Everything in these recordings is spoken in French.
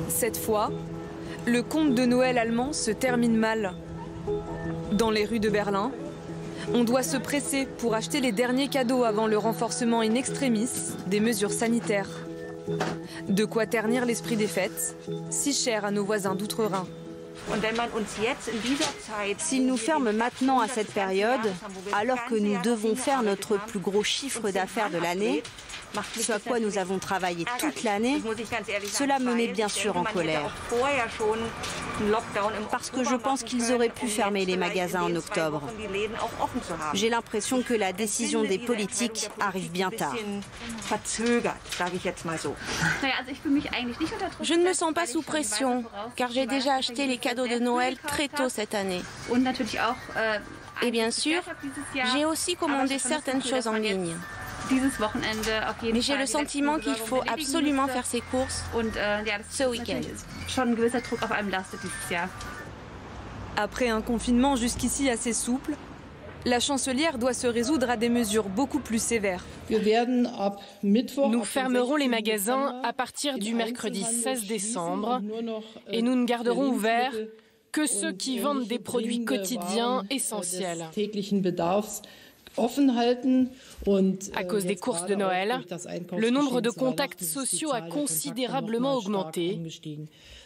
Cette fois, le conte de Noël allemand se termine mal. Dans les rues de Berlin, on doit se presser pour acheter les derniers cadeaux avant le renforcement in extremis des mesures sanitaires. De quoi ternir l'esprit des fêtes, si cher à nos voisins d'outre-Rhin. S'ils nous ferment maintenant à cette période, alors que nous devons faire notre plus gros chiffre d'affaires de l'année, ce à quoi nous avons travaillé toute l'année, cela me met bien sûr en colère. Parce que je pense qu'ils auraient pu fermer les magasins en octobre. J'ai l'impression que la décision des politiques arrive bien tard. Je ne me sens pas sous pression, car j'ai déjà acheté les cadeaux de Noël très tôt cette année. Et bien sûr, j'ai aussi commandé certaines choses en ligne. Mais j'ai le sentiment qu'il faut absolument faire ses courses ce week-end. Après un confinement jusqu'ici assez souple, la chancelière doit se résoudre à des mesures beaucoup plus sévères. Nous fermerons les magasins à partir du mercredi 16 décembre et nous ne garderons ouverts que ceux qui vendent des produits quotidiens essentiels. À cause des courses de Noël, le nombre de contacts sociaux a considérablement augmenté.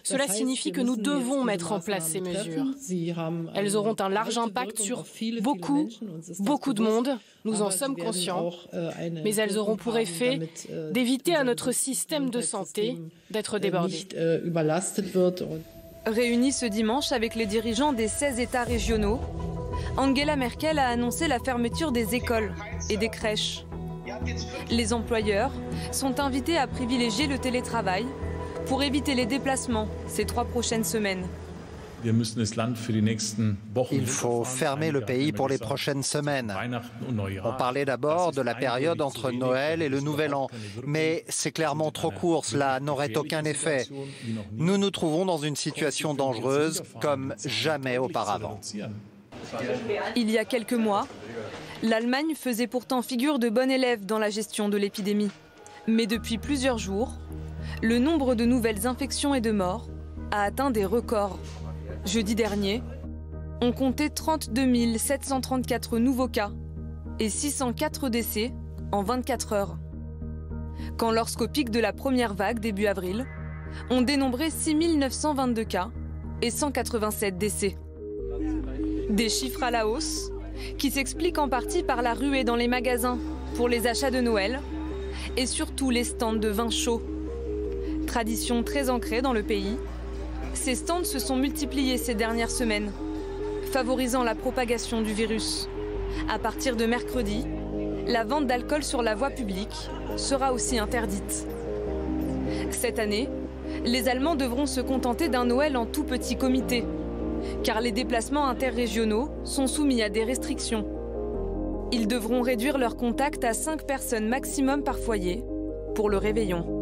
Cela signifie que nous devons mettre en place ces mesures. Elles auront un large impact sur beaucoup de monde, nous en sommes conscients, mais elles auront pour effet d'éviter à notre système de santé d'être débordé. Réunie ce dimanche avec les dirigeants des 16 États régionaux, Angela Merkel a annoncé la fermeture des écoles et des crèches. Les employeurs sont invités à privilégier le télétravail pour éviter les déplacements ces 3 prochaines semaines. Il faut fermer le pays pour les prochaines semaines. On parlait d'abord de la période entre Noël et le Nouvel An, mais c'est clairement trop court, cela n'aurait aucun effet. Nous nous trouvons dans une situation dangereuse comme jamais auparavant. Il y a quelques mois, l'Allemagne faisait pourtant figure de bon élève dans la gestion de l'épidémie. Mais depuis plusieurs jours, le nombre de nouvelles infections et de morts a atteint des records. Jeudi dernier, on comptait 32 734 nouveaux cas et 604 décès en 24 heures. Quand lorsqu'au pic de la première vague début avril, on dénombrait 6 922 cas et 187 décès. Des chiffres à la hausse qui s'expliquent en partie par la ruée dans les magasins pour les achats de Noël et surtout les stands de vin chaud. Tradition très ancrée dans le pays, ces stands se sont multipliés ces dernières semaines, favorisant la propagation du virus. À partir de mercredi, la vente d'alcool sur la voie publique sera aussi interdite. Cette année, les Allemands devront se contenter d'un Noël en tout petit comité, car les déplacements interrégionaux sont soumis à des restrictions. Ils devront réduire leur contact à 5 personnes maximum par foyer pour le réveillon.